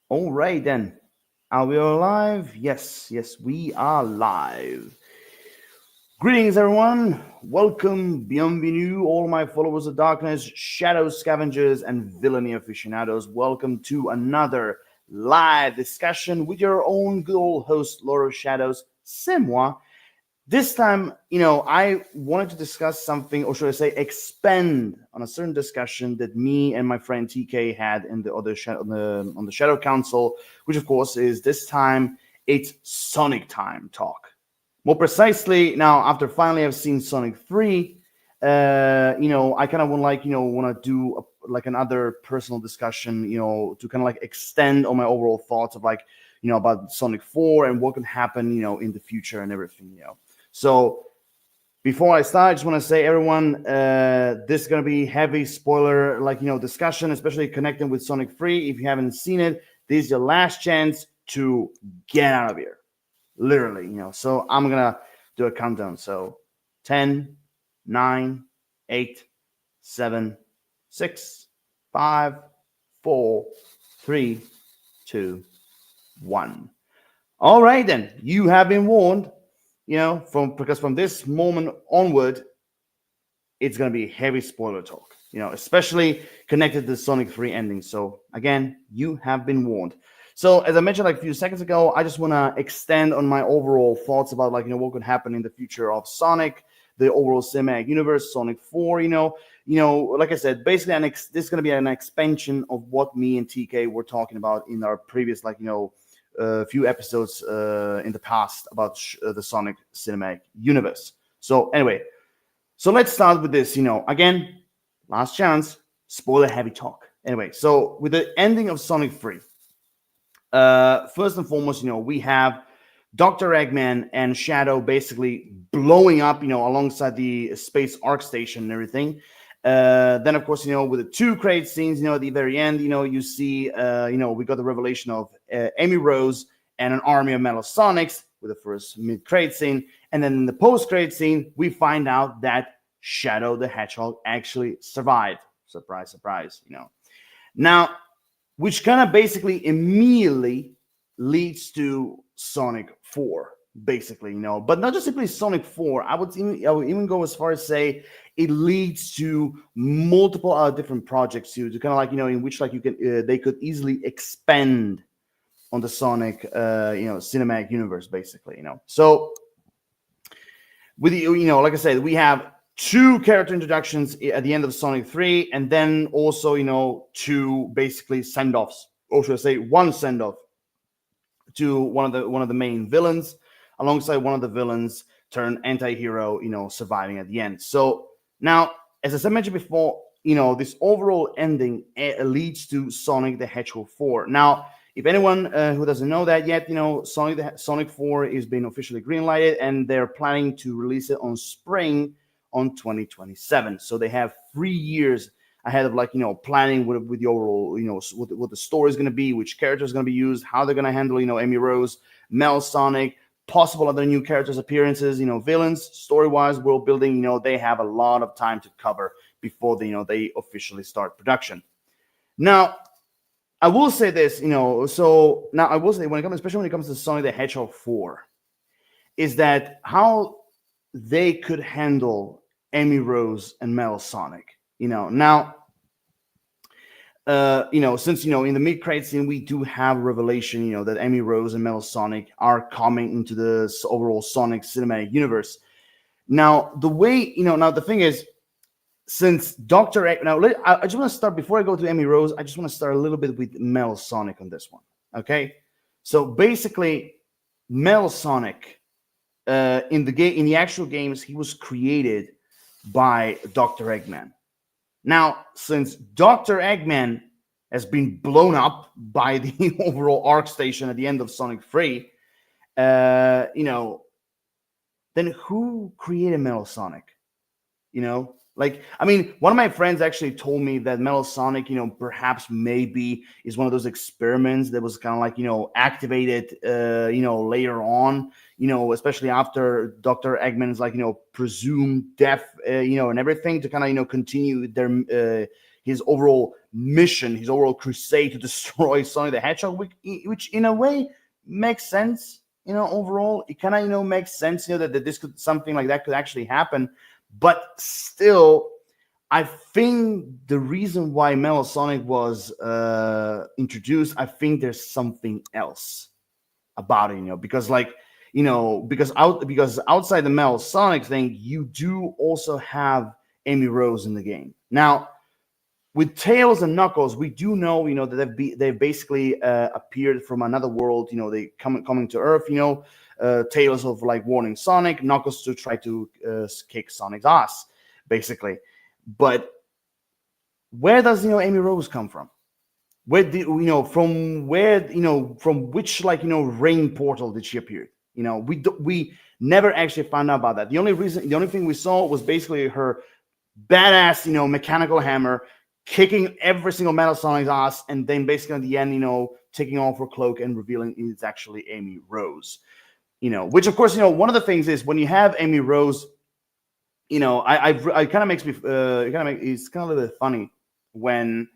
All right then. Are we all live? Yes, yes, we are live. Greetings, everyone. Welcome, bienvenue, all my followers of darkness, shadow scavengers, and villainy aficionados. Welcome to another live discussion with your own good old host, Laura Shadows, c'est moi. This time, I wanted to discuss something, or should I say, expand on a certain discussion that me and my friend TK had in the other on the Shadow Council, which of course is this time it's Sonic time talk. More precisely, now after finally I've seen Sonic 3, I kind of want to do like another personal discussion, to kind of like extend on my overall thoughts of about Sonic 4 and what can happen, in the future and everything. So before I start, I just want to say, everyone, this is going to be heavy spoiler, discussion, especially connecting with Sonic 3. If you haven't seen it, this is your last chance to get out of here. Literally. So I'm going to do a countdown. So 10, 9, 8, 7, 6, 5, 4, 3, 2, 1. All right, then. You have been warned. Because from this moment onward, it's going to be heavy spoiler talk, especially connected to the Sonic 3 ending. So again, you have been warned. So as I mentioned like a few seconds ago, I just want to extend on my overall thoughts about what could happen in the future of Sonic, the overall cinematic universe, Sonic 4, like I said, basically this is going to be an expansion of what me and TK were talking about in our previous a few episodes in the past about the Sonic cinematic universe. So anyway, so let's start with this. Again, last chance, spoiler heavy talk. Anyway, so with the ending of Sonic 3, first and foremost, we have Dr. Eggman and Shadow basically blowing up, alongside the space arc station and everything. Then, of course, with the two great scenes, at the very end, you see, we got the revelation of Amy Rose and an army of Metal Sonics with the first mid-crate scene. And then in the post-crate scene, we find out that Shadow the Hedgehog actually survived. Surprise, surprise, Now, which kind of basically immediately leads to Sonic 4, basically, but not just simply Sonic 4. I would even go as far as say it leads to multiple different projects too, to kind of in which you can they could easily expand on the Sonic cinematic universe, basically. So with like I said, we have two character introductions at the end of Sonic 3, and then also two basically send-offs, or should I say one send-off to one of the main villains, alongside one of the villains turned anti-hero, surviving at the end. So now, as I mentioned before, this overall ending leads to Sonic the Hedgehog 4. Now, if anyone who doesn't know that yet, Sonic 4 is being officially greenlighted, and they're planning to release it on spring on 2027. So they have 3 years ahead of planning with the overall what the story is going to be, which characters are going to be used, how they're going to handle Amy Rose, Mel Sonic, possible other new characters appearances, villains, story wise, world building. They have a lot of time to cover before they officially start production. Now, I will say this, so now I will say especially when it comes to Sonic the Hedgehog 4, is that how they could handle Amy Rose and Metal Sonic. Now, since in the mid-crate scene we do have revelation, that Amy Rose and Metal Sonic are coming into the overall Sonic cinematic universe. Now, the way now the thing is, since Dr. Egg, now I just want to start before I go to Amy Rose. I just want to start a little bit with Metal Sonic on this one. Okay, so basically, Metal Sonic in the actual games, he was created by Dr. Eggman. Now, since Dr. Eggman has been blown up by the overall arc station at the end of Sonic 3, then who created Metal Sonic? One of my friends actually told me that Metal Sonic, perhaps maybe is one of those experiments that was kind of activated, later on, especially after Dr. Eggman's presumed death, and everything, to kind of, continue their, his overall mission, his overall crusade to destroy Sonic the Hedgehog, which in a way makes sense. Overall, it kind of makes sense. That this could something like that could actually happen, but still, I think the reason why Metal Sonic was introduced, I think there's something else about it, because because outside the Metal Sonic thing, you do also have Amy Rose in the game. Now, with Tails and Knuckles, we do know, that they've basically appeared from another world. They coming to Earth. Tails of like warning Sonic, Knuckles to try to kick Sonic's ass, basically. But where does Amy Rose come from? Where did from where from which rain portal did she appear? We never actually found out about that. The only thing we saw was basically her badass mechanical hammer kicking every single Metal Sonic's ass, and then basically at the end taking off her cloak and revealing it's actually Amy Rose. Which of course one of the things is when you have Amy Rose, I kind of makes me it's kind of a little bit funny when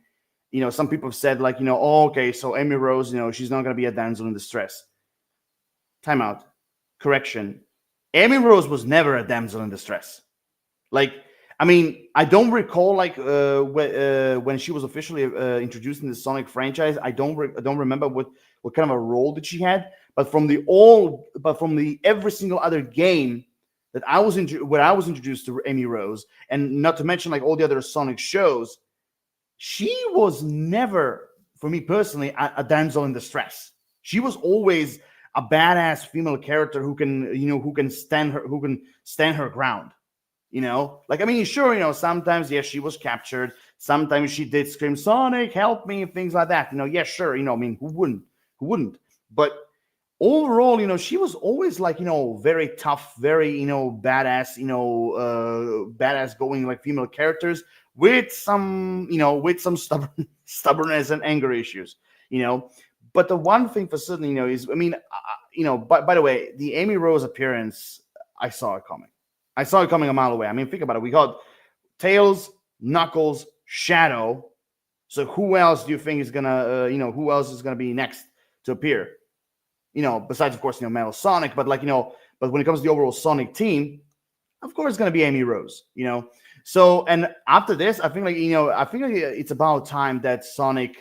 some people have said oh, okay, so Amy Rose, she's not going to be a damsel in distress. Time out. Correction. Amy Rose was never a damsel in distress. I don't recall when she was officially introduced in the Sonic franchise. I don't remember what kind of a role that she had. But from the every single other game that I was introduced to Amy Rose, and not to mention all the other Sonic shows, she was never, for me personally, a damsel in distress. She was always a badass female character who can stand her ground. Sure, sometimes yes, she was captured. Sometimes she did scream, "Sonic, help me!" things like that. Yeah, sure. Who wouldn't? But overall, she was always very tough, very badass, badass going female characters with some stubbornness and anger issues. But the one thing for certain, is by the way, the Amy Rose appearance, I saw it coming. I saw it coming a mile away. Think about it. We got Tails, Knuckles, Shadow. So who else do you think is gonna, who else is gonna be next to appear? Besides of course, Metal Sonic, but but when it comes to the overall Sonic team, of course, it's gonna be Amy Rose. So and after this, I think it's about time that Sonic,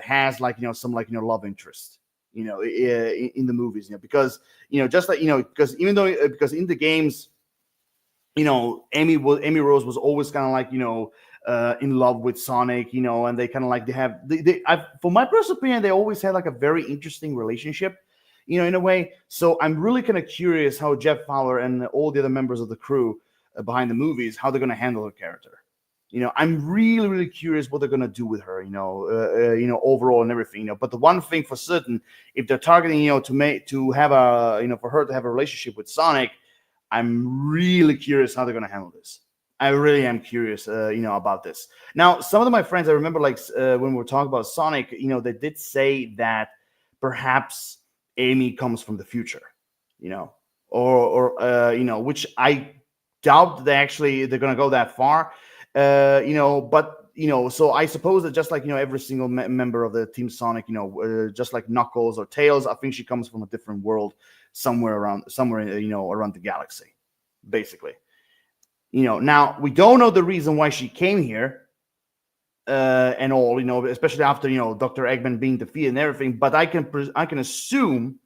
has some love interest. In the movies, because just because even though because in the games, Amy Rose was always kind of in love with Sonic, and they kind of for my personal opinion, they always had a very interesting relationship, in a way. So I'm really kind of curious how Jeff Fowler and all the other members of the crew behind the movies, how they're going to handle her character. I'm really, really curious what they're gonna do with her, overall and everything, But the one thing for certain, if they're targeting, to have for her to have a relationship with Sonic, I'm really curious how they're gonna handle this. I really am curious, about this. Now, some of my friends, I remember, when we were talking about Sonic, they did say that perhaps Amy comes from the future, or which I doubt they're gonna go that far. But so I suppose that just every single member of the Team Sonic, just like Knuckles or Tails, I think she comes from a different world somewhere around the galaxy, basically. Now we don't know the reason why she came here, and all, especially after Dr. Eggman being defeated and everything. But I can assume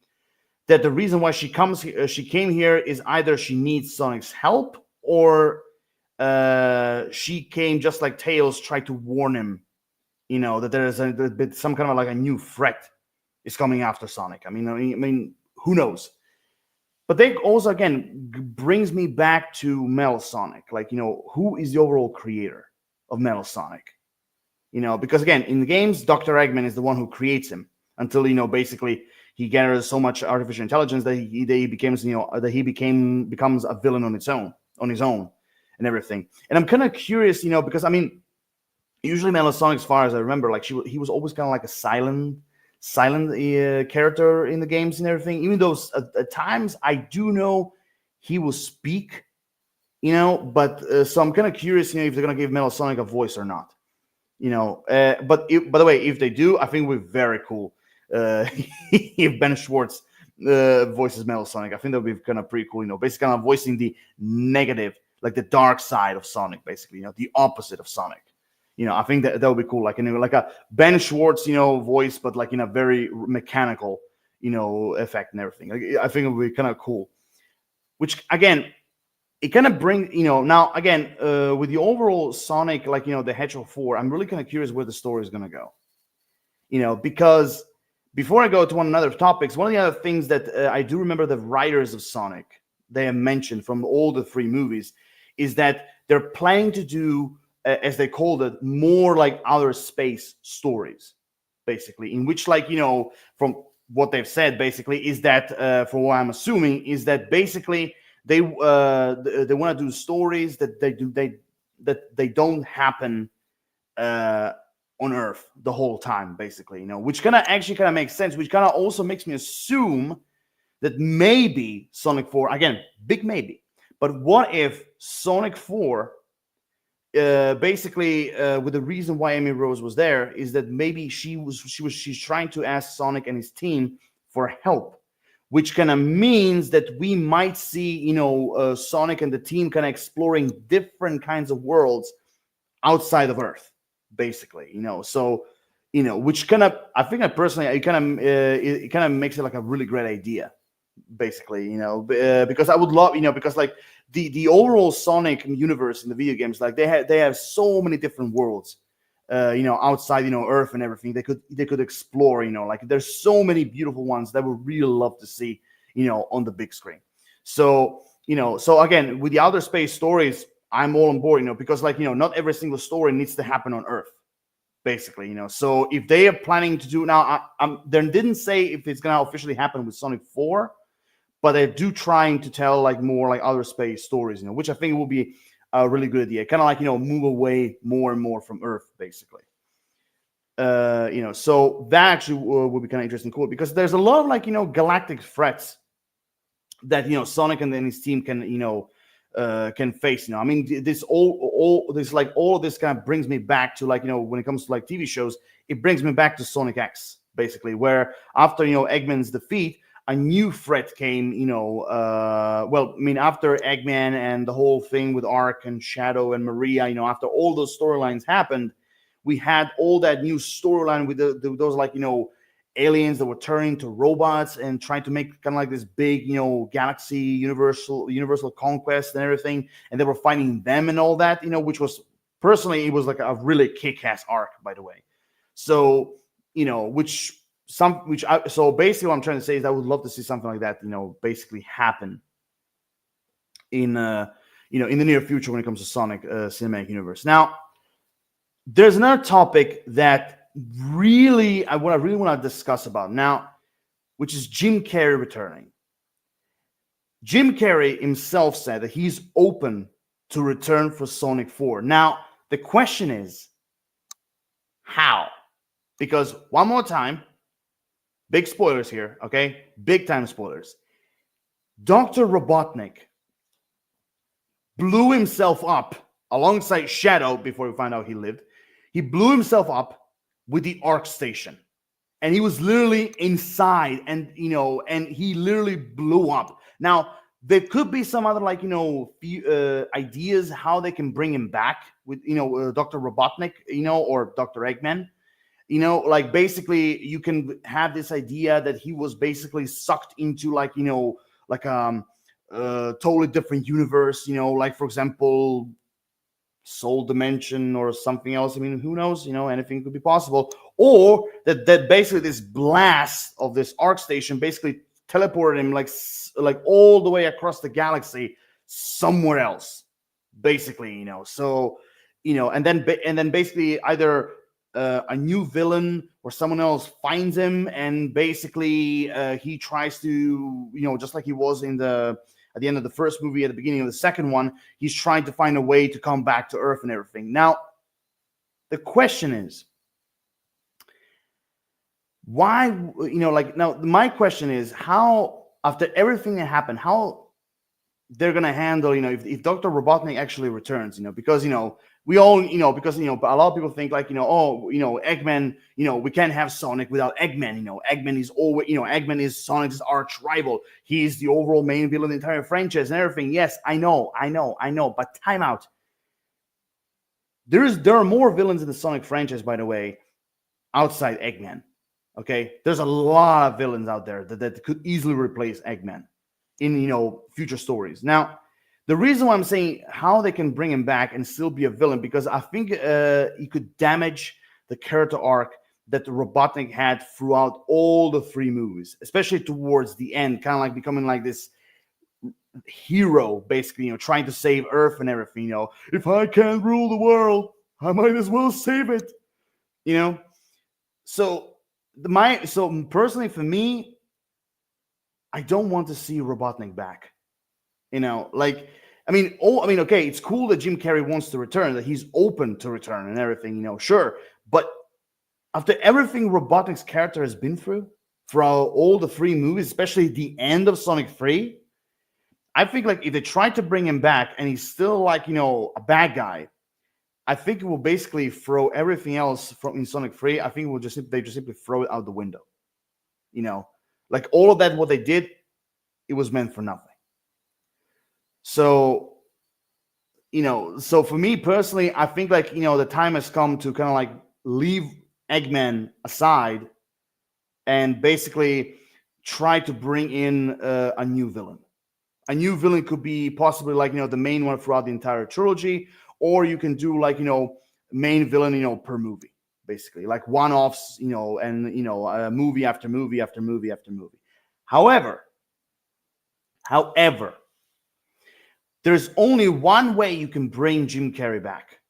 that the reason why she came here is either she needs Sonic's help, or she came just like Tails tried to warn him, that there's some kind of a new threat is coming after Sonic. I mean, who knows? But they also again brings me back to Metal Sonic. Who is the overall creator of Metal Sonic? Because again, in the games, Dr. Eggman is the one who creates him until basically he gathers so much artificial intelligence that he becomes a villain on his own. And everything. And I'm kind of curious, because usually Metal Sonic, as far as I remember, he was always kind of like a silent character in the games and everything. Even though at times I do know he will speak But so I'm kind of curious, if they're gonna give Metal Sonic a voice or not. But by the way, if they do, I think it would be very cool. If Ben Schwartz voices Metal Sonic, I think that would be kind of pretty cool. Basically kind of voicing the negative, like the dark side of Sonic, basically. The opposite of Sonic. I think that would be cool, like like a Ben Schwartz, voice, but like in a very mechanical, effect and everything. I think it would be kind of cool. Which again, it kind of brings, now again, with the overall Sonic, like the Hedgehog 4, I'm really kind of curious where the story is going to go. Because before I go to one another topics, one of the other things that I do remember the writers of Sonic, they have mentioned from all the three movies, is that they're planning to do, as they called it, more like outer space stories, basically, in which, like, from what they've said, basically, is that, for what I'm assuming, is that basically they want to do stories that they don't happen on Earth the whole time, basically, which kind of actually kind of makes sense, which kind of also makes me assume that maybe Sonic 4, again, big maybe, but what if Sonic 4, basically, with the reason why Amy Rose was there is that maybe she's trying to ask Sonic and his team for help, which kind of means that we might see, Sonic and the team kind of exploring different kinds of worlds outside of Earth, basically, so, which kind of, I think, I personally, it kind of makes it like a really great idea, basically, because I would love, because like the overall Sonic universe in the video games, like they have so many different worlds, outside, Earth and everything they could explore, like there's so many beautiful ones that I would really love to see, on the big screen. So, so again, with the outer space stories, I'm all on board, because like, not every single story needs to happen on Earth, basically, so if they are planning to do now, they didn't say if it's going to officially happen with Sonic 4, but they're trying to tell like more like outer space stories, which I think will be a really good idea. Kind of like, move away more and more from Earth, basically. So that actually will be kind of interesting, cool, because there's a lot of like, galactic threats that, Sonic and then his team can face. I mean, this all this, like, all of this kind of brings me back to, like, when it comes to like TV shows, it brings me back to Sonic X, basically, where after, Eggman's defeat, a new threat came, well, I mean, after Eggman and the whole thing with Ark and Shadow and Maria, after all those storylines happened, we had all that new storyline with those, like, aliens that were turning to robots and trying to make kind of like this big, galaxy universal conquest and everything. And they were fighting them and all that, which was, personally, it was like a really kick-ass arc, by the way. So, so basically what I'm trying to say is I would love to see something like that, basically happen in, in the near future when it comes to Sonic Cinematic Universe. Now, there's another topic that really I really want to discuss about now, which is Jim Carrey returning. Jim Carrey himself said that he's open to return for Sonic 4. Now, the question is, how? Because, one more time, big spoilers here, okay? Big time spoilers. Dr. Robotnik blew himself up alongside Shadow before we find out he lived. He blew himself up with the Arc Station. And he was literally inside, and and he literally blew up. Now, there could be some other, like, ideas how they can bring him back with, Dr. Robotnik, or Dr. Eggman. Like, basically, you can have this idea that he was basically sucked into, like, like totally different universe, like, for example, Soul Dimension or something else. I mean, who knows? Anything could be possible. Or that basically this blast of this Arc Station basically teleported him like all the way across the galaxy somewhere else, basically. So, and then basically either a new villain or someone else finds him, and basically he tries to, just like he was at the end of the first movie, at the beginning of the second one, he's trying to find a way to come back to Earth and everything. Now, the question is, why, like, now my question is, how, after everything that happened, how they're gonna handle, if Dr. Robotnik actually returns, because we all, because a lot of people think like, oh, Eggman, we can't have Sonic without Eggman. Eggman is always, Eggman is Sonic's arch rival. He's the overall main villain of the entire franchise and everything. Yes, I know, but time out. There are more villains in the Sonic franchise, by the way, outside Eggman. Okay, there's a lot of villains out there that could easily replace Eggman in future stories. Now, the reason why I'm saying how they can bring him back and still be a villain, because I think he could damage the character arc that the Robotnik had throughout all the three movies, especially towards the end, kind of like becoming like this hero, basically, trying to save Earth and everything. If I can't rule the world, I might as well save it. So personally for me, I don't want to see Robotnik back. Okay, it's cool that Jim Carrey wants to return, that he's open to return and everything, sure. But after everything Robotnik's character has been through for all the three movies, especially the end of Sonic 3, I think like if they try to bring him back and he's still like, a bad guy, I think it will basically throw everything else from in Sonic 3. I think they just simply throw it out the window. Like all of that, what they did, it was meant for nothing. So, so for me personally, I think like, the time has come to kind of like leave Eggman aside and basically try to bring in a new villain. A new villain could be possibly like, the main one throughout the entire trilogy, or you can do like, main villain, per movie, basically like one-offs, and, movie after movie after movie after movie. However, there's only one way you can bring Jim Carrey back.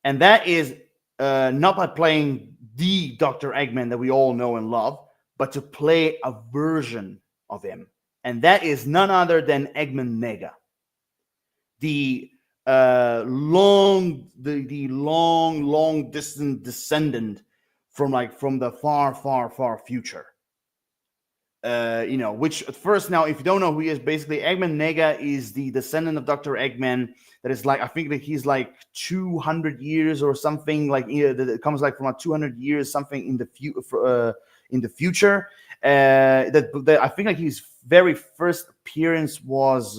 And that is not by playing the Dr. Eggman that we all know and love, but to play a version of him. And that is none other than Eggman Mega. The long distant descendant from the far future. Which at first, now, if you don't know who he is, basically Eggman Nega is the descendant of Dr. Eggman. That is like, I think that he's like 200 years or something, like that comes like from like 200 years something in the future. That I think like his very first appearance was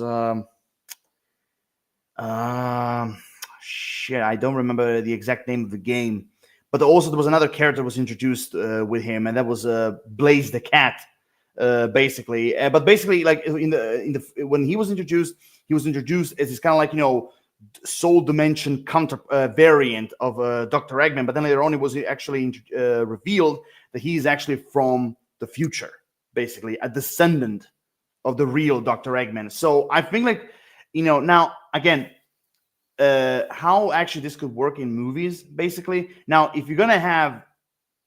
shit, I don't remember the exact name of the game, but also there was another character was introduced with him, and that was Blaze the Cat. Basically, but basically, like in the when he was introduced as this kind of like soul dimension counter variant of Dr. Eggman. But then later on, it was actually revealed that he's actually from the future, basically a descendant of the real Dr. Eggman. So I think like now again, how actually this could work in movies, basically. Now, if you're gonna have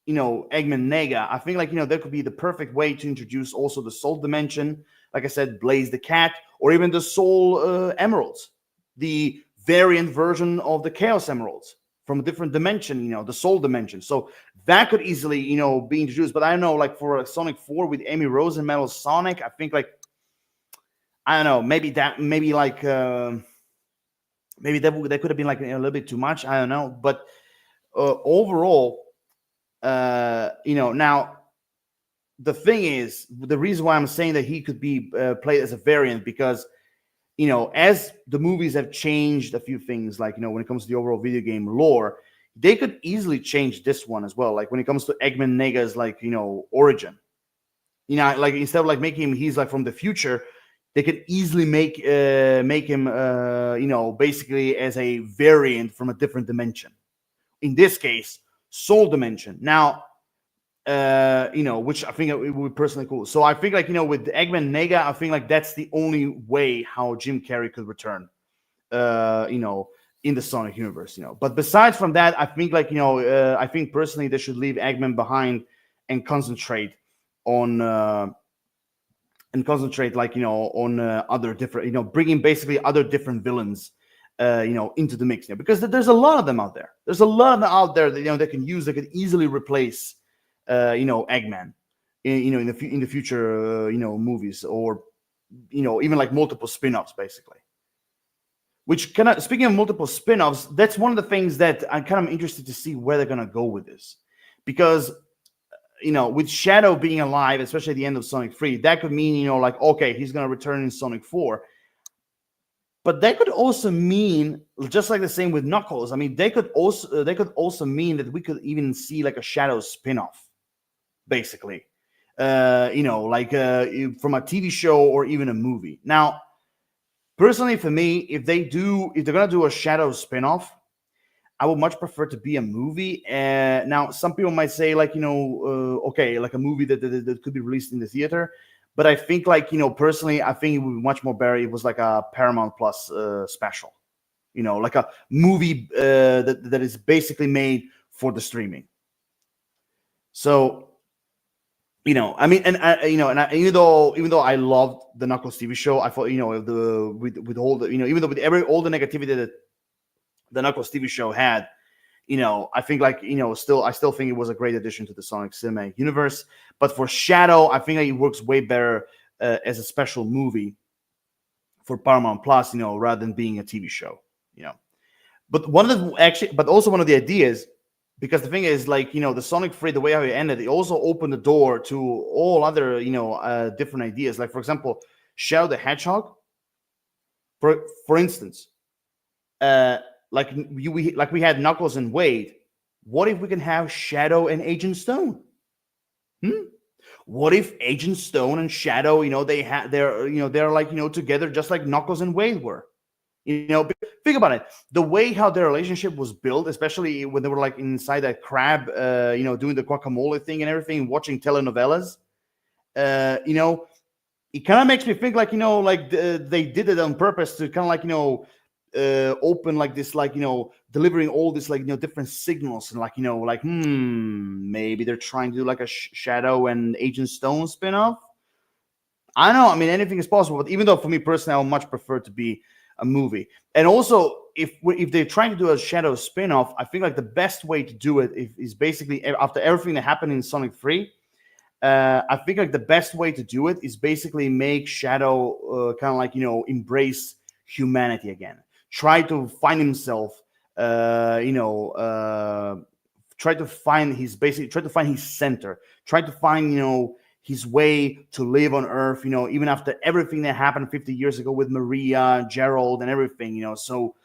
Eggman Nega, I think like that could be the perfect way to introduce also the soul dimension, like I said, Blaze the Cat, or even the soul emeralds, the variant version of the Chaos Emeralds from a different dimension, the soul dimension. So that could easily be introduced. But I don't know, like for Sonic 4 with Amy Rosenmetal Sonic, I think like I don't know, maybe that could have been like a little bit too much, I don't know. But overall, now the thing is, the reason why I'm saying that he could be played as a variant, because as the movies have changed a few things, like when it comes to the overall video game lore, they could easily change this one as well. Like when it comes to Eggman Nega's like origin, like instead of like making him he's like from the future, they could easily make him basically as a variant from a different dimension. In this case, soul dimension. Now, which I think it would be personally cool. So I think like with Eggman Nega, I think like that's the only way how Jim Carrey could return. In the Sonic universe. But besides from that, I think like I think personally they should leave Eggman behind and concentrate on on other different bringing basically other different villains. Into the mix, because there's a lot of them out there. There's a lot of them out there that they can use. That could easily replace, Eggman, in the future, movies, or even like multiple spin-offs, basically. Which kind of, speaking of multiple spin-offs, that's one of the things that I'm kind of interested to see where they're gonna go with this, because with Shadow being alive, especially at the end of Sonic 3, that could mean like, okay, he's gonna return in Sonic 4. But that could also mean, just like the same with Knuckles, I mean, they could also mean that we could even see like a Shadow spin-off, basically. Like from a TV show or even a movie. Now, personally, for me, if they're gonna do a Shadow spin-off, I would much prefer to be a movie. Now, some people might say like, okay, like a movie that could be released in the theater. But I think, like, personally, I think it would be much more better if it was like a Paramount Plus special, like a movie that is basically made for the streaming. So, I mean, and even though I loved the Knuckles TV show, I thought, with all the, even though with all the negativity that the Knuckles TV show had, I think like, I still think it was a great addition to the Sonic Cinematic Universe. But for Shadow, I think that it works way better as a special movie for Paramount Plus, rather than being a TV show, But also one of the ideas, because the thing is, like, the Sonic 3, the way how it ended, it also opened the door to all other, different ideas. Like, for example, Shadow the Hedgehog, for instance, like we had Knuckles and Wade. What if we can have Shadow and Agent Stone? What if Agent Stone and Shadow, they're like, together, just like Knuckles and Wade were? Think about it. The way how their relationship was built, especially when they were like inside that crab, doing the guacamole thing and everything, watching telenovelas, it kind of makes me think like, like they did it on purpose to kind of like, open like this, like, delivering all this, like, different signals, and like, like, maybe they're trying to do like a Shadow and Agent Stone spin-off. I don't know. I mean, anything is possible, but even though for me personally, I would much prefer to be a movie. And also, if they're trying to do a Shadow spin-off, I think like the best way to do it is basically, after everything that happened in Sonic 3, I think like the best way to do it is basically make Shadow kind of like, embrace humanity again. Try to find himself, try to find his center, try to find, his way to live on Earth, even after everything that happened 50 years ago with Maria, Gerald, and everything, So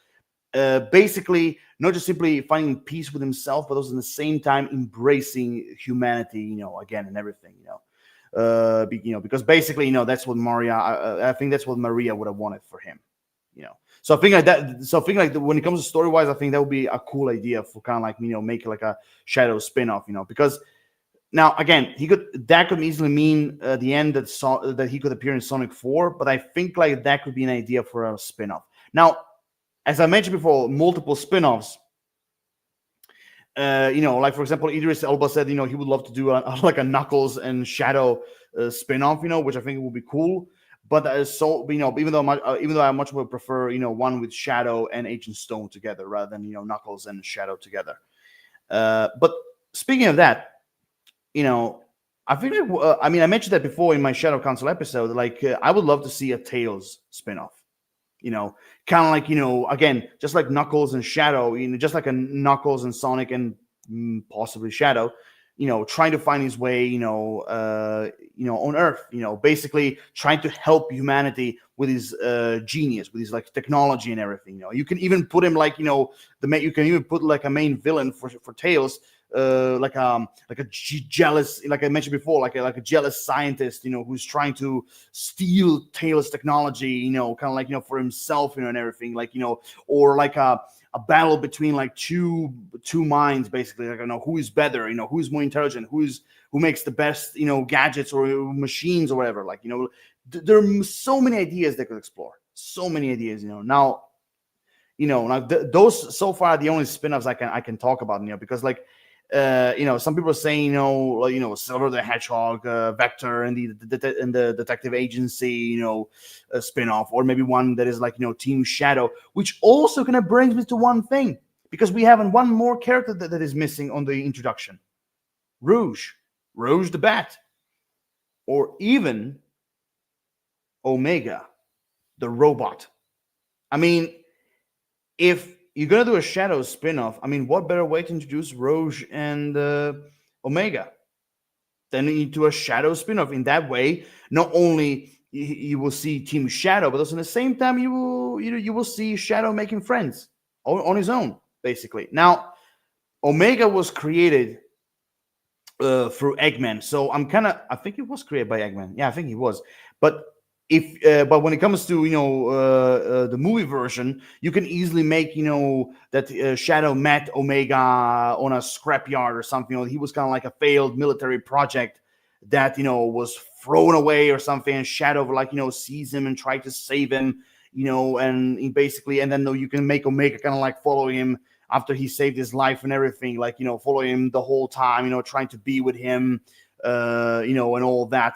basically, not just simply finding peace with himself, but also at the same time embracing humanity, again, and everything, because basically, that's what Maria. I think that's what Maria would have wanted for him, So I think like that. So I think like when it comes to story wise, I think that would be a cool idea for kind of like make like a Shadow spin-off, because now again that could easily mean the end that he could appear in Sonic 4, but I think like that could be an idea for a spin-off. Now, as I mentioned before, multiple spin-offs. Like for example, Idris Elba said, he would love to do like a Knuckles and Shadow spin-off, which I think would be cool. But even though I much would prefer, one with Shadow and Agent Stone together rather than Knuckles and Shadow together. But speaking of that, I think I mentioned that before in my Shadow Council episode. Like I would love to see a Tails spin-off. Kind of like, again, just like Knuckles and Shadow, just like a Knuckles and Sonic and possibly Shadow, trying to find his way, on Earth, basically trying to help humanity with his genius, with his like technology and everything. You can even put him like, you can even put like a main villain for Tails, like a jealous, like I mentioned before, like a jealous scientist, who's trying to steal Tails' technology, kind of like, for himself, and everything, like, or like a battle between like two minds, basically, like, who is better, who's more intelligent, who makes the best, gadgets or machines or whatever, like, there are so many ideas they could explore, so many ideas, now, those so far are the only spin-offs I can talk about, because like, some people are saying, Silver the Hedgehog, Vector, and the Detective Agency, spin-off, or maybe one that is like, Team Shadow, which also kind of brings me to one thing, because we have one more character that is missing on the introduction, Rouge the Bat, or even Omega, the robot. I mean, if you're gonna do a Shadow spin-off, I mean, what better way to introduce Rogue and Omega than into a Shadow spin-off? In that way, not only you will see Team Shadow, but also at the same time you will see Shadow making friends on his own, basically. Now, Omega was created through Eggman. So I think it was created by Eggman. Yeah, I think he was. But but when it comes to the movie version, you can easily make that Shadow met Omega on a scrapyard or something. He was kind of like a failed military project that was thrown away or something. And Shadow sees him and try to save him. And he basically, and then you can make Omega kind of like follow him after he saved his life and everything, follow him the whole time, trying to be with him, and all that,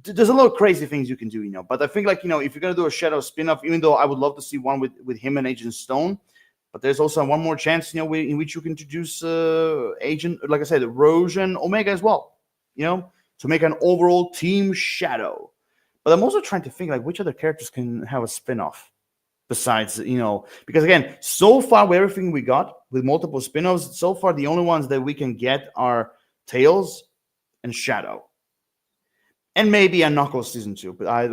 there's a lot of crazy things you can do, but I think if you're going to do a Shadow spin-off, even though I would love to see one with him and Agent Stone, but there's also one more chance, in which you can introduce Agent, like I said, Rogue and Omega as well, to make an overall Team Shadow. But I'm also trying to think which other characters can have a spin-off besides, because again, so far with everything we got with multiple spin-offs, so far the only ones that we can get are Tails and Shadow, and maybe a Knuckles season 2. But I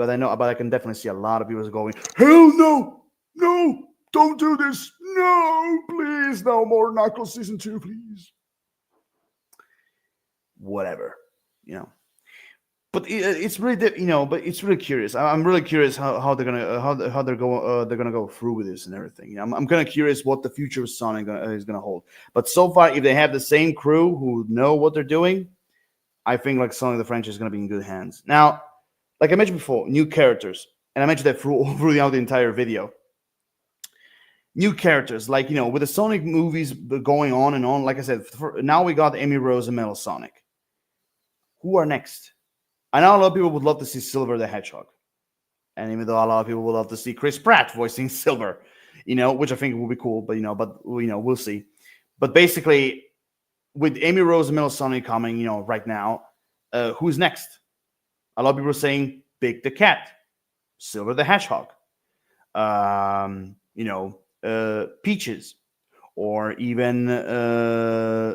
can definitely see a lot of people going, hell no, don't do this, no, please, no more Knuckles season 2, please. Whatever, But it's really, but it's really curious. I'm really curious how they're gonna they're gonna go through with this and everything. I'm kind of curious what the future of Sonic is gonna hold. But so far, if they have the same crew who know what they're doing, I think Sonic the franchise is gonna be in good hands. Now, like I mentioned before, new characters, and I mentioned that throughout the entire video. New characters, with the Sonic movies going on and on. Like I said, now we got Amy Rose and Metal Sonic. Who are next? I know a lot of people would love to see Silver the Hedgehog. And even though a lot of people would love to see Chris Pratt voicing Silver, which I think will be cool, but we'll see. But basically, with Amy Rose and Metal Sonic coming, right now, who's next? A lot of people are saying Big the Cat, Silver the Hedgehog, Peaches, or even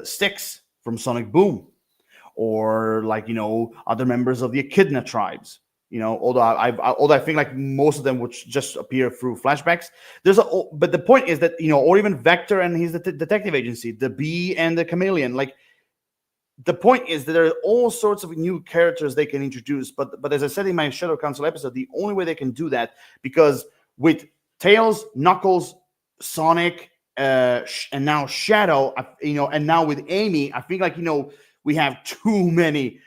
Styx from Sonic Boom. Or other members of the Echidna tribes, although I think most of them would just appear through flashbacks. But the point is that or even Vector and his detective agency, the Bee and the Chameleon. The point is that there are all sorts of new characters they can introduce. But as I said in my Shadow Council episode, the only way they can do that, because with Tails, Knuckles, Sonic, and now Shadow, and now with Amy, I think we have too many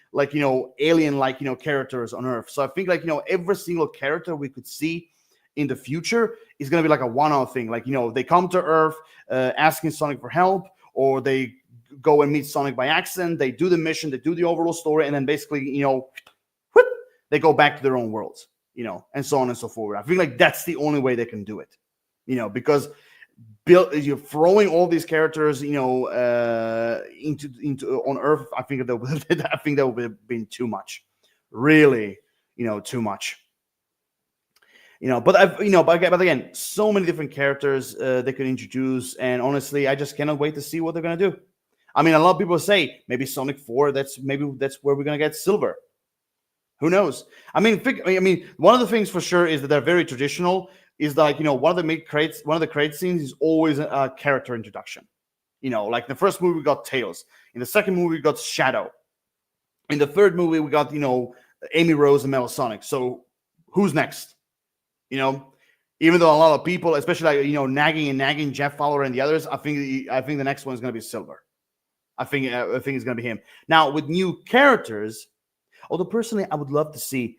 alien characters on Earth. So I think every single character we could see in the future is going to be a one-off thing. They come to Earth asking Sonic for help, or they go and meet Sonic by accident. They do the mission, they do the overall story, and then basically whoop, they go back to their own worlds, and so on and so forth. I think that's the only way they can do it, because you're throwing all these characters, into on Earth. I think that would have been too much, really, too much. But again, so many different characters they could introduce, and honestly, I just cannot wait to see what they're gonna do. I mean, a lot of people say maybe Sonic 4. That's where we're gonna get Silver. Who knows? I mean, one of the things for sure is that they're very traditional. Is one of the crate scenes is always a character introduction. Like the first movie we got Tails, in the second movie we got Shadow, in the third movie we got Amy Rose and Metal Sonic. So who's next? Even though a lot of people, especially nagging Jeff Fowler and the others, I think the next one is going to be Silver. I think it's going to be him. Now with new characters, although personally I would love to see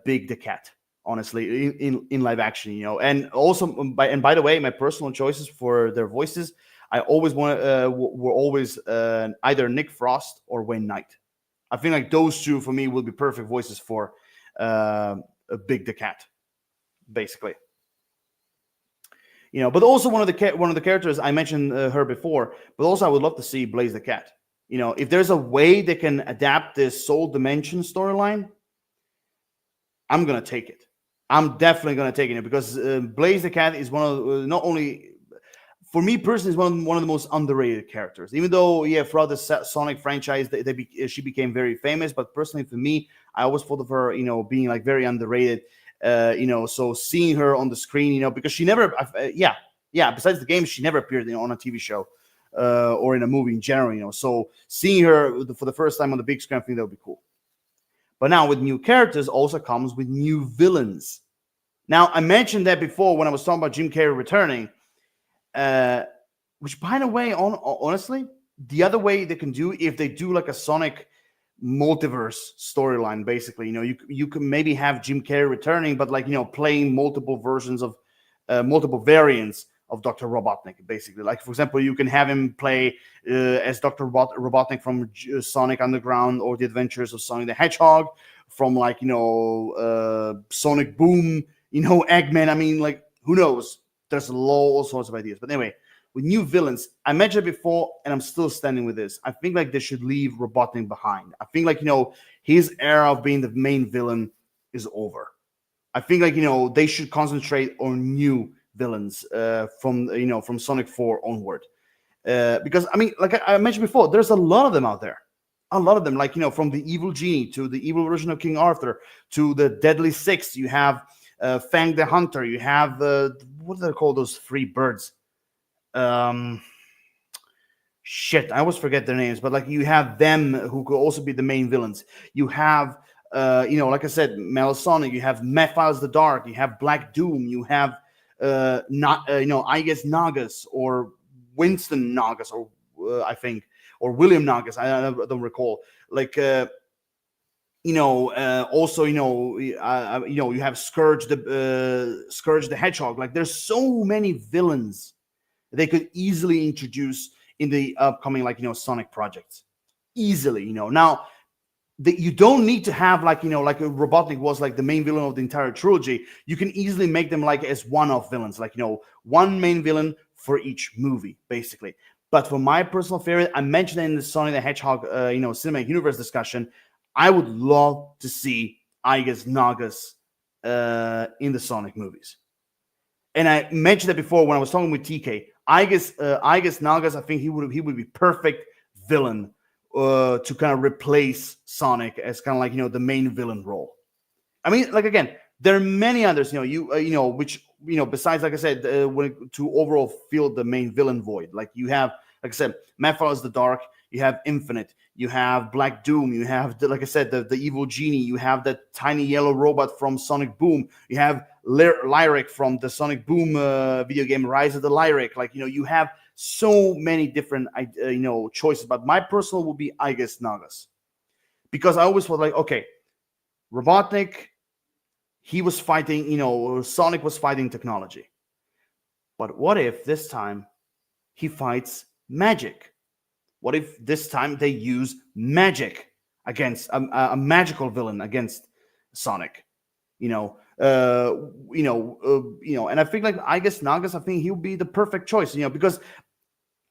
Big the Cat. Honestly, in live action, and also by the way, my personal choices for their voices, I always were always either Nick Frost or Wayne Knight. I think those two for me will be perfect voices for Big the Cat, basically. But also one of the characters I mentioned her before, but also I would love to see Blaze the Cat. If there's a way they can adapt this Soul Dimension storyline. I'm gonna take it. I'm definitely gonna take it because Blaze the Cat is one of not only for me personally is one of the most underrated characters. Even though yeah, throughout the Sonic franchise, she became very famous. But personally, for me, I always thought of her, being like very underrated. So seeing her on the screen, because she never, yeah. Besides the game, she never appeared on a TV show or in a movie in general. So seeing her for the first time on the big screen, I think that would be cool. But now with new characters also comes with new villains. Now I mentioned that before when I was talking about Jim Carrey returning. Which, by the way, honestly, the other way they can do if they do like a Sonic multiverse storyline, basically, you can maybe have Jim Carrey returning, but like playing multiple versions of multiple variants of Dr. Robotnik, basically. Like for example, you can have him play as Dr. Robotnik from Sonic Underground or The Adventures of Sonic the Hedgehog, from like Sonic Boom, Eggman. I mean, like who knows? There's all sorts of ideas. But anyway, with new villains, I mentioned it before, and I'm still standing with this. I think like they should leave Robotnik behind. I think like his era of being the main villain is over. I think like they should concentrate on new villains from Sonic 4 onward. Because I mean, like I mentioned before, there's a lot of them out there. A lot of them, like from the evil genie to the evil version of King Arthur to the Deadly Six. You have Fang the Hunter. You have what do they call those three birds? Shit, I always forget their names. But like you have them who could also be the main villains. You have like I said, Melasonic. You have Mephiles the Dark. You have Black Doom. You have I guess Nagas or Winston Nagas, or I think, or William Nagas. I don't recall. Like. Also, you have Scourge the Hedgehog. Like, there's so many villains they could easily introduce in the upcoming, like, Sonic projects. Easily, Now, you don't need to have like Robotnik was like the main villain of the entire trilogy. You can easily make them like as one-off villains, like one main villain for each movie, basically. But for my personal favorite, I mentioned in the Sonic the Hedgehog, cinematic universe discussion. I would love to see Igus Nagas in the Sonic movies. And I mentioned that before when I was talking with TK. Igus Nagas, I think he would be perfect villain to kind of replace Sonic as kind of like the main villain role. I mean, like again, there are many others, which besides, like I said, to overall fill the main villain void. Like you have, like I said, Mephiles the Dark. You have Infinite. You have Black Doom. You have, like I said, the evil genie. You have that tiny yellow robot from Sonic Boom. You have Lyric from the Sonic Boom video game, Rise of the Lyric. Like, you have so many different, choices. But my personal would be Igus Nagas. Because I always felt like, okay, Robotnik, he was fighting, Sonic was fighting technology. But what if this time he fights magic? What if this time they use magic against a magical villain against Sonic? And I think like Igus Nagas, I think he'll be the perfect choice. Because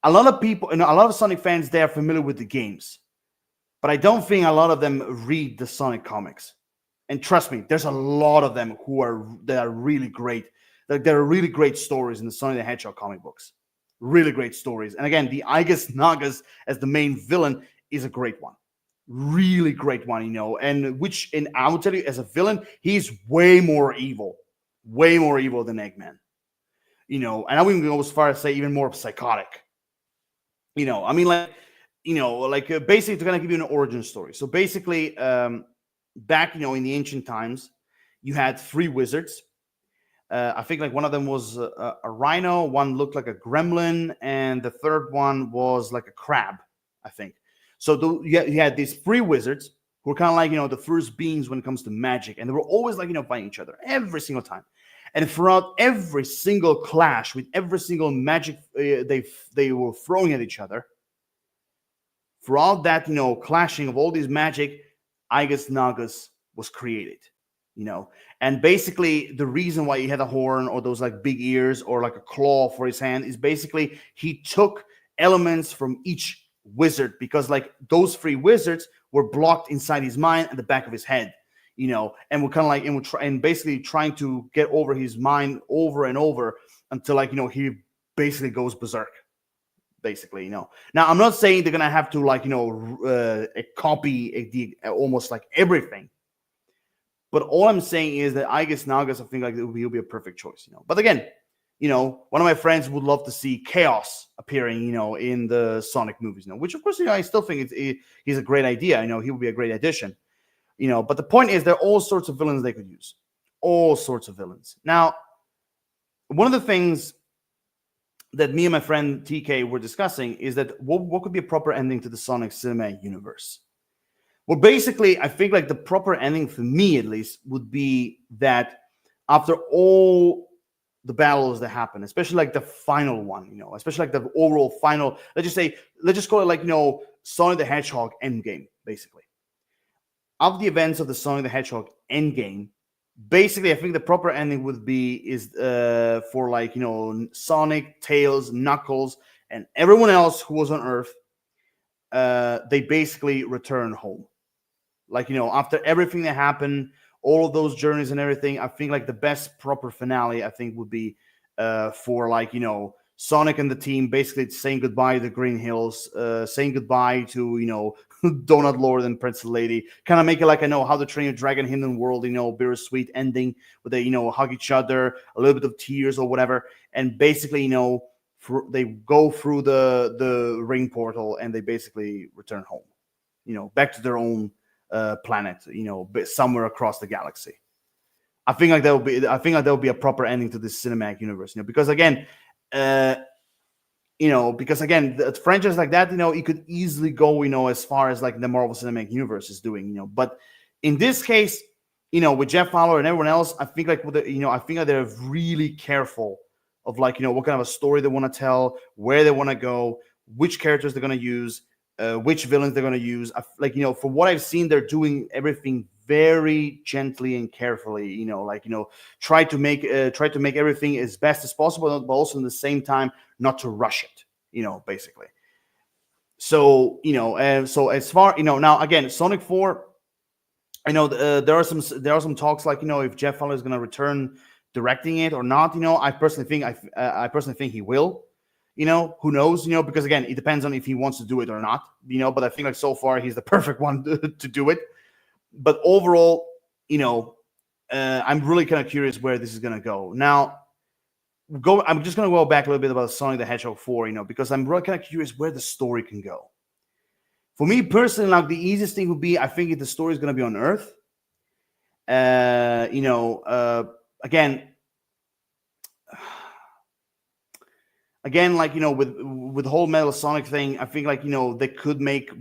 a lot of people, a lot of Sonic fans, they are familiar with the games, but I don't think a lot of them read the Sonic comics. And trust me, there's a lot of them that are really great. Like there are really great stories in the Sonic the Hedgehog comic books. Really great stories. And again, the Igus Nagas as the main villain is a great one. Really great one, and I will tell you, as a villain, he's way more evil than Eggman. And I wouldn't go as far as say even more psychotic. I mean, basically, to kind of give you an origin story. So basically, back, in the ancient times, you had three wizards. I think like one of them was a rhino, one looked like a gremlin, and the third one was like a crab, I think. So you had these three wizards who were kind of like, the first beings when it comes to magic. And they were always like, fighting each other every single time. And throughout every single clash with every single magic they were throwing at each other, throughout that, clashing of all these magic, Igus Nagas was created. And basically the reason why he had a horn or those like big ears or like a claw for his hand is basically he took elements from each wizard, because like those three wizards were blocked inside his mind at the back of his head. and we're kind of like, and we're and basically trying to get over his mind over and over until like, he basically goes berserk, basically. Now I'm not saying they're gonna have to like, copy almost like everything, but all I'm saying is that Aigis Nagas, I think like he'll be a perfect choice. But again, one of my friends would love to see Chaos appearing, in the Sonic movies, which of course, I still think he's a great idea. He would be a great addition, but the point is there are all sorts of villains they could use, all sorts of villains. Now, one of the things that me and my friend TK were discussing is that what could be a proper ending to the Sonic cinematic universe? Well, basically, I think like the proper ending for me, at least, would be that after all the battles that happen, especially like the final one, especially like the overall final, let's just call it like, Sonic the Hedgehog Endgame, basically. Of the events of the Sonic the Hedgehog Endgame, basically, I think the proper ending would be for like, Sonic, Tails, Knuckles, and everyone else who was on Earth, they basically return home. Like, after everything that happened, all of those journeys and everything, I think like the best proper finale, I think, would be for like, Sonic and the team basically saying goodbye to the Green Hills, saying goodbye to, Donut Lord and Princess Lady, kind of make it like, How to Train Your Dragon Hidden World, bittersweet ending where they, hug each other, a little bit of tears or whatever. And basically, they go through the ring portal and they basically return home, back to their own planet, somewhere across the galaxy. I think like that will be a proper ending to this cinematic universe, because again, the franchise like that, it could easily go, as far as like the Marvel Cinematic Universe is doing, but in this case, with Jeff Fowler and everyone else, I think like I think that they're really careful of like, what kind of a story they want to tell, where they want to go, which characters they're going to use, which villains they're going to use. For what I've seen, they're doing everything very gently and carefully, try to make everything as best as possible, but also in the same time not to rush it, basically. So, so as far, now again, Sonic 4, I know there are some talks like, if Jeff Fowler is going to return directing it or not. I personally think he will. Who knows? Because again, it depends on if he wants to do it or not. But I think like so far he's the perfect one to do it. But overall, I'm really kind of curious where this is going to go. Now, I'm just going to go back a little bit about Sonic the Hedgehog 4, because I'm really kind of curious where the story can go. For me personally, like the easiest thing would be, I think if the story is going to be on Earth. Again, like, with the whole Metal Sonic thing, I think like, they could make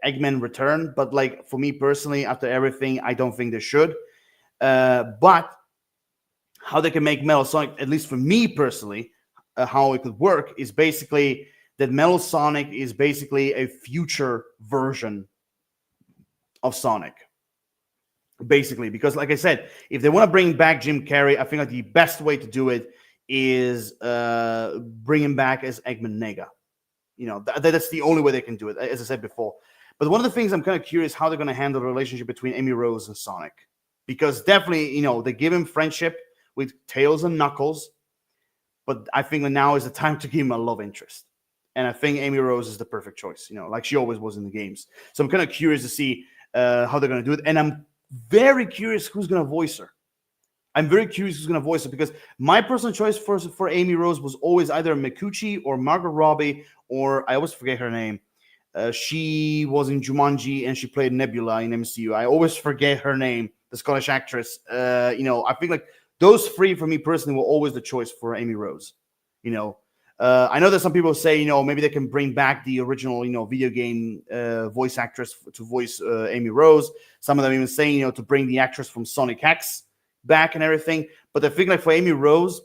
Eggman return, but like for me personally, after everything, I don't think they should. But how they can make Metal Sonic, at least for me personally, how it could work is basically that Metal Sonic is basically a future version of Sonic. Basically, because like I said, if they want to bring back Jim Carrey, I think like the best way to do it is bring him back as Eggman Nega. That's the only way they can do it, as I said before. But one of the things I'm kind of curious how they're going to handle the relationship between Amy Rose and Sonic, because definitely, they give him friendship with Tails and Knuckles, but I think that now is the time to give him a love interest. And I think Amy Rose is the perfect choice, like she always was in the games. So I'm kind of curious to see how they're going to do it. And I'm very curious who's going to voice her. I'm very curious who's going to voice it, because my personal choice for Amy Rose was always either Mikuchi or Margot Robbie, or I always forget her name. She was in Jumanji and she played Nebula in MCU. I always forget her name, the Scottish actress. I think like those three for me personally were always the choice for Amy Rose. I know that some people say, maybe they can bring back the original, video game voice actress to voice Amy Rose. Some of them even saying, to bring the actress from Sonic X back and everything. But I think like for Amy Rose,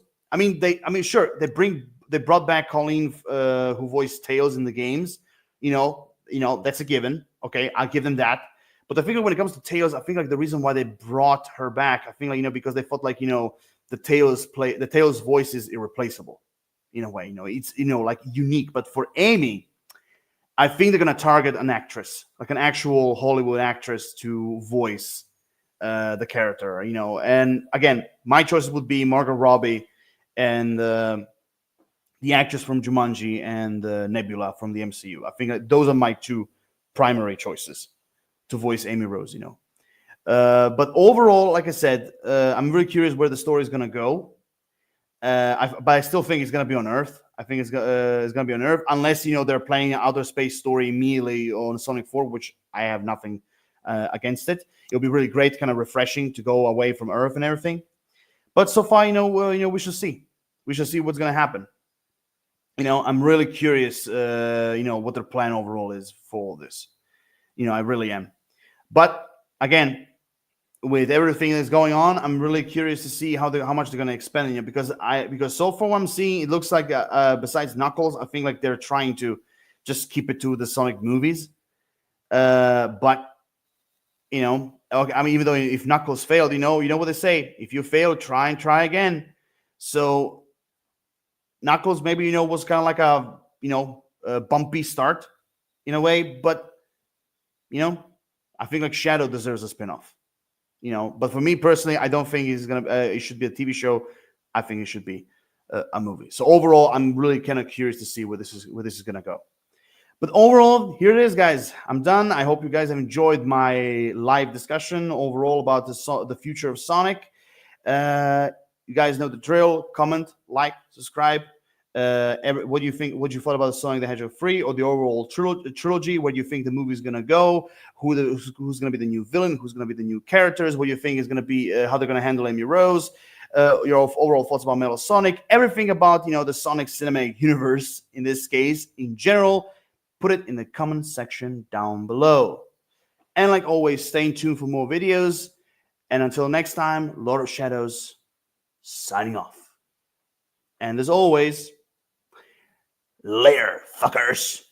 sure, they brought back Colleen who voiced Tails in the games. That's a given. Okay, I'll give them that. But I think like when it comes to Tails, I think like the reason why they brought her back, I think like because they thought like the Tails voice is irreplaceable in a way. It's like unique. But for Amy, I think they're gonna target an actress, like an actual Hollywood actress, to voice the character, And again, my choices would be Margot Robbie and the actress from Jumanji and Nebula from the MCU. I think those are my two primary choices to voice Amy Rose. But overall, like I said, I'm really curious where the story is going to go. But I still think it's going to be on Earth. I think it's going to be on Earth, unless they're playing an outer space story immediately on Sonic 4, which I have nothing against it. It'll be really great, kind of refreshing to go away from Earth and everything. But so far, we shall see. We shall see what's going to happen. I'm really curious, what their plan overall is for all this. I really am. But again, with everything that's going on, I'm really curious to see how much they're going to expand it, because so far what I'm seeing, it looks like besides Knuckles, I think like they're trying to just keep it to the Sonic movies. But okay, I mean, even though if Knuckles failed, you know what they say: if you fail, try and try again. So Knuckles maybe was kind of like a bumpy start in a way, but I think like Shadow deserves a spinoff. But for me personally, I don't think it should be a TV show. I think it should be a movie. So overall, I'm really kind of curious to see where this is going to go. But overall, here it is, guys. I'm done. I hope you guys have enjoyed my live discussion overall about the future of Sonic. You guys know the drill. Comment, like, subscribe. What do you think? What you thought about Sonic the Hedgehog 3 or the overall trilogy? Where do you think the movie's gonna go? Who's gonna be the new villain? Who's gonna be the new characters? What do you think is gonna be how they're gonna handle Amy Rose? Your overall thoughts about Metal Sonic? Everything about the Sonic cinematic universe in this case in general. Put it in the comment section down below. And like always, stay tuned for more videos. And until next time, Lord of Shadows signing off. And as always, later, fuckers.